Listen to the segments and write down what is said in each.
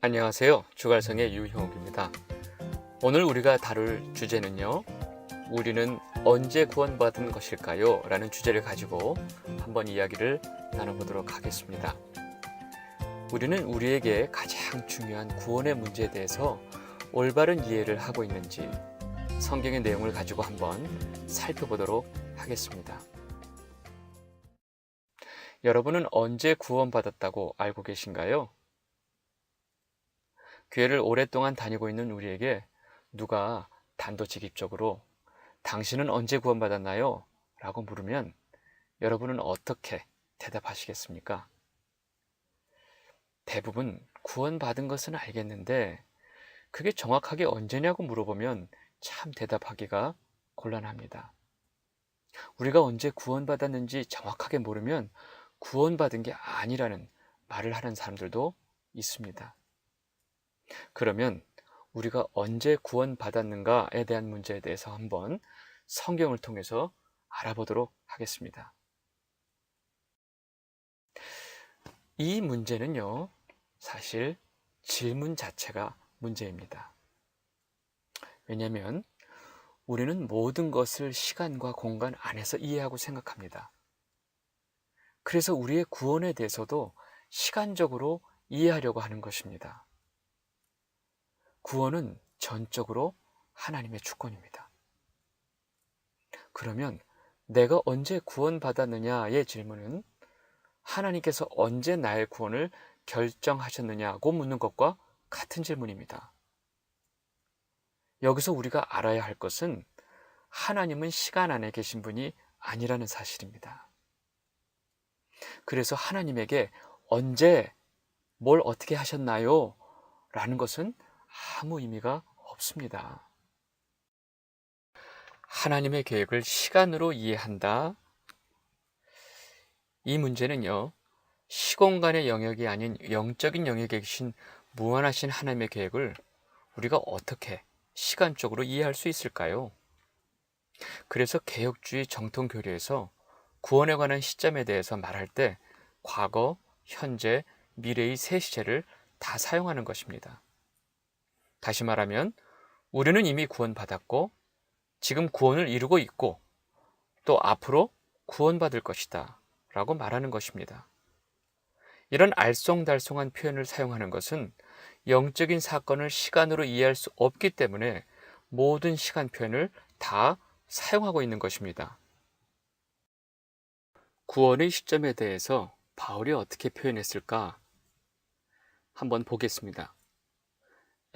안녕하세요. 주갈성의 유형욱입니다. 오늘 우리가 다룰 주제는요, 우리는 언제 구원받은 것일까요? 라는 주제를 가지고 한번 이야기를 나눠보도록 하겠습니다. 우리는 우리에게 가장 중요한 구원의 문제에 대해서 올바른 이해를 하고 있는지 성경의 내용을 가지고 한번 살펴보도록 하겠습니다. 여러분은 언제 구원받았다고 알고 계신가요? 교회를 오랫동안 다니고 있는 우리에게 누가 단도직입적으로 당신은 언제 구원받았나요? 라고 물으면 여러분은 어떻게 대답하시겠습니까? 대부분 구원받은 것은 알겠는데 그게 정확하게 언제냐고 물어보면 참 대답하기가 곤란합니다. 우리가 언제 구원받았는지 정확하게 모르면 구원받은 게 아니라는 말을 하는 사람들도 있습니다. 그러면 우리가 언제 구원받았는가에 대한 문제에 대해서 한번 성경을 통해서 알아보도록 하겠습니다. 이 문제는요, 사실 질문 자체가 문제입니다. 왜냐하면 우리는 모든 것을 시간과 공간 안에서 이해하고 생각합니다. 그래서 우리의 구원에 대해서도 시간적으로 이해하려고 하는 것입니다. 구원은 전적으로 하나님의 주권입니다. 그러면 내가 언제 구원받았느냐의 질문은 하나님께서 언제 나의 구원을 결정하셨느냐고 묻는 것과 같은 질문입니다. 여기서 우리가 알아야 할 것은 하나님은 시간 안에 계신 분이 아니라는 사실입니다. 그래서 하나님에게 언제 뭘 어떻게 하셨나요? 라는 것은 아무 의미가 없습니다. 하나님의 계획을 시간으로 이해한다. 이 문제는요, 시공간의 영역이 아닌 영적인 영역에 계신 무한하신 하나님의 계획을 우리가 어떻게 시간적으로 이해할 수 있을까요? 그래서 개혁주의 정통교리에서 구원에 관한 시점에 대해서 말할 때 과거, 현재, 미래의 세 시제를 다 사용하는 것입니다. 다시 말하면 우리는 이미 구원받았고 지금 구원을 이루고 있고 또 앞으로 구원받을 것이다 라고 말하는 것입니다. 이런 알쏭달쏭한 표현을 사용하는 것은 영적인 사건을 시간으로 이해할 수 없기 때문에 모든 시간 표현을 다 사용하고 있는 것입니다. 구원의 시점에 대해서 바울이 어떻게 표현했을까? 한번 보겠습니다.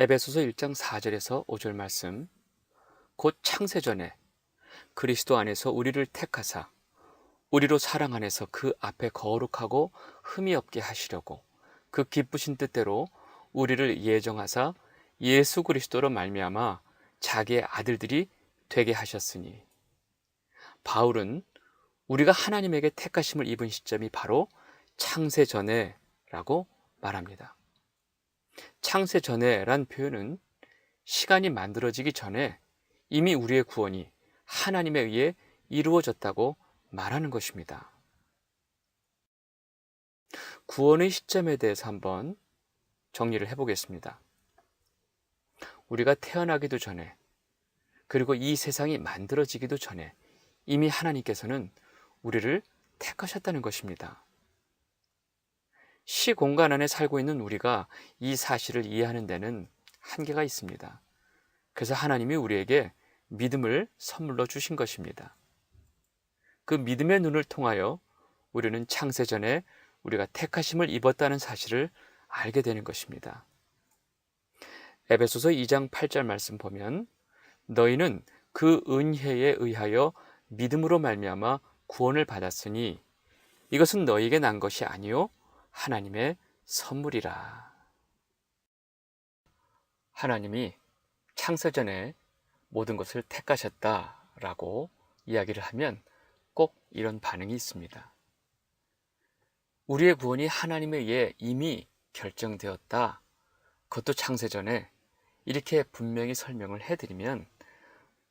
에베소서 1장 4절에서 5절 말씀, 곧 창세전에 그리스도 안에서 우리를 택하사 우리로 사랑 안에서 그 앞에 거룩하고 흠이 없게 하시려고 그 기쁘신 뜻대로 우리를 예정하사 예수 그리스도로 말미암아 자기의 아들들이 되게 하셨으니. 바울은 우리가 하나님에게 택하심을 입은 시점이 바로 창세전에 라고 말합니다. 창세전에란 표현은 시간이 만들어지기 전에 이미 우리의 구원이 하나님에 의해 이루어졌다고 말하는 것입니다. 구원의 시점에 대해서 한번 정리를 해보겠습니다. 우리가 태어나기도 전에 그리고 이 세상이 만들어지기도 전에 이미 하나님께서는 우리를 택하셨다는 것입니다. 시공간 안에 살고 있는 우리가 이 사실을 이해하는 데는 한계가 있습니다. 그래서 하나님이 우리에게 믿음을 선물로 주신 것입니다. 그 믿음의 눈을 통하여 우리는 창세전에 우리가 택하심을 입었다는 사실을 알게 되는 것입니다. 에베소서 2장 8절 말씀 보면 너희는 그 은혜에 의하여 믿음으로 말미암아 구원을 받았으니 이것은 너희에게 난 것이 아니요 하나님의 선물이라. 하나님이 창세전에 모든 것을 택하셨다라고 이야기를 하면 꼭 이런 반응이 있습니다. 우리의 구원이 하나님에 의해 이미 결정되었다. 그것도 창세전에 이렇게 분명히 설명을 해드리면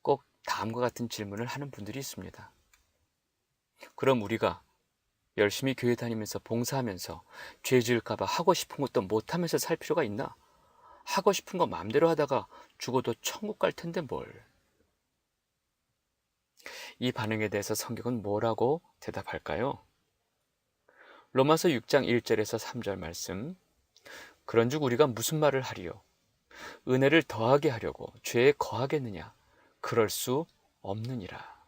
꼭 다음과 같은 질문을 하는 분들이 있습니다. 그럼 우리가 열심히 교회 다니면서 봉사하면서 죄 지을까 봐 하고 싶은 것도 못하면서 살 필요가 있나? 하고 싶은 거 마음대로 하다가 죽어도 천국 갈 텐데 뭘. 이 반응에 대해서 성경은 뭐라고 대답할까요? 로마서 6장 1절에서 3절 말씀. 그런즉 우리가 무슨 말을 하리요? 은혜를 더하게 하려고 죄에 거하겠느냐? 그럴 수 없느니라.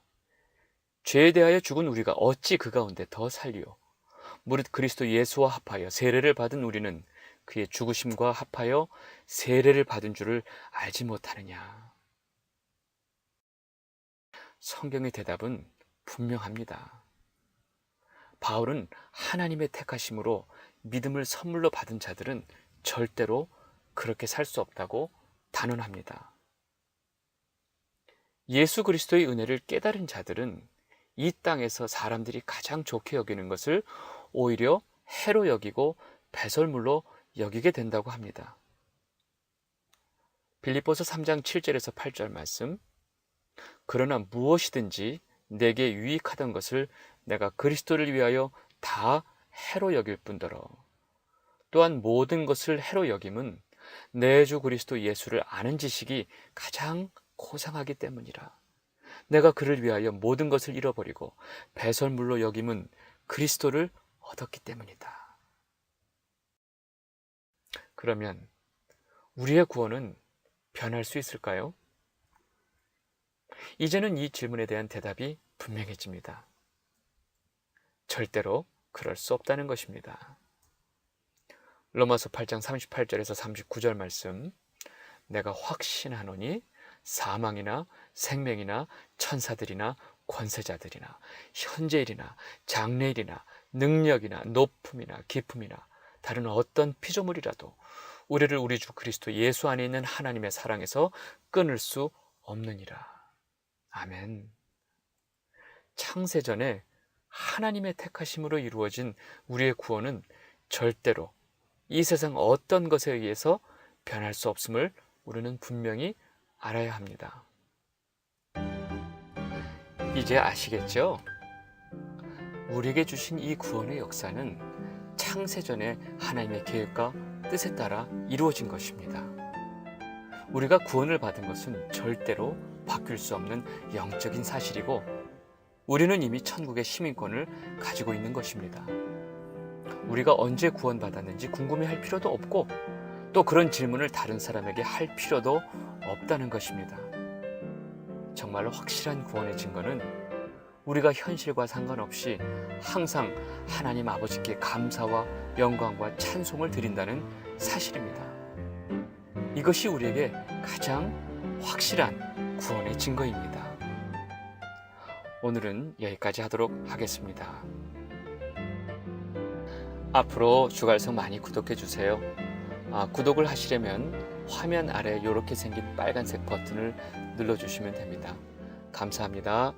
죄에 대하여 죽은 우리가 어찌 그 가운데 더 살리요? 무릇 그리스도 예수와 합하여 세례를 받은 우리는 그의 죽으심과 합하여 세례를 받은 줄을 알지 못하느냐? 성경의 대답은 분명합니다. 바울은 하나님의 택하심으로 믿음을 선물로 받은 자들은 절대로 그렇게 살 수 없다고 단언합니다. 예수 그리스도의 은혜를 깨달은 자들은 이 땅에서 사람들이 가장 좋게 여기는 것을 오히려 해로 여기고 배설물로 여기게 된다고 합니다. 빌립보서 3장 7절에서 8절 말씀. 그러나 무엇이든지 내게 유익하던 것을 내가 그리스도를 위하여 다 해로 여길 뿐더러 또한 모든 것을 해로 여김은 내 주 그리스도 예수를 아는 지식이 가장 고상하기 때문이라. 내가 그를 위하여 모든 것을 잃어버리고 배설물로 여김은 그리스도를 얻었기 때문이다. 그러면 우리의 구원은 변할 수 있을까요? 이제는 이 질문에 대한 대답이 분명해집니다. 절대로 그럴 수 없다는 것입니다. 로마서 8장 38절에서 39절 말씀. 내가 확신하노니 사망이나 생명이나 천사들이나 권세자들이나 현재일이나 장래일이나 능력이나 높음이나 깊음이나 다른 어떤 피조물이라도 우리를 우리 주 그리스도 예수 안에 있는 하나님의 사랑에서 끊을 수 없느니라. 아멘. 창세전에 하나님의 택하심으로 이루어진 우리의 구원은 절대로 이 세상 어떤 것에 의해서 변할 수 없음을 우리는 분명히 알아야 합니다. 이제 아시겠죠? 우리에게 주신 이 구원의 역사는 창세전에 하나님의 계획과 뜻에 따라 이루어진 것입니다. 우리가 구원을 받은 것은 절대로 바뀔 수 없는 영적인 사실이고 우리는 이미 천국의 시민권을 가지고 있는 것입니다. 우리가 언제 구원받았는지 궁금해할 필요도 없고 또 그런 질문을 다른 사람에게 할 필요도 없다는 것입니다. 정말로 확실한 구원의 증거는 우리가 현실과 상관없이 항상 하나님 아버지께 감사와 영광과 찬송을 드린다는 사실입니다. 이것이 우리에게 가장 확실한 구원의 증거입니다. 오늘은 여기까지 하도록 하겠습니다. 앞으로 주갈성 많이 구독해 주세요. 구독을 하시려면 화면 아래 이렇게 생긴 빨간색 버튼을 눌러주시면 됩니다. 감사합니다.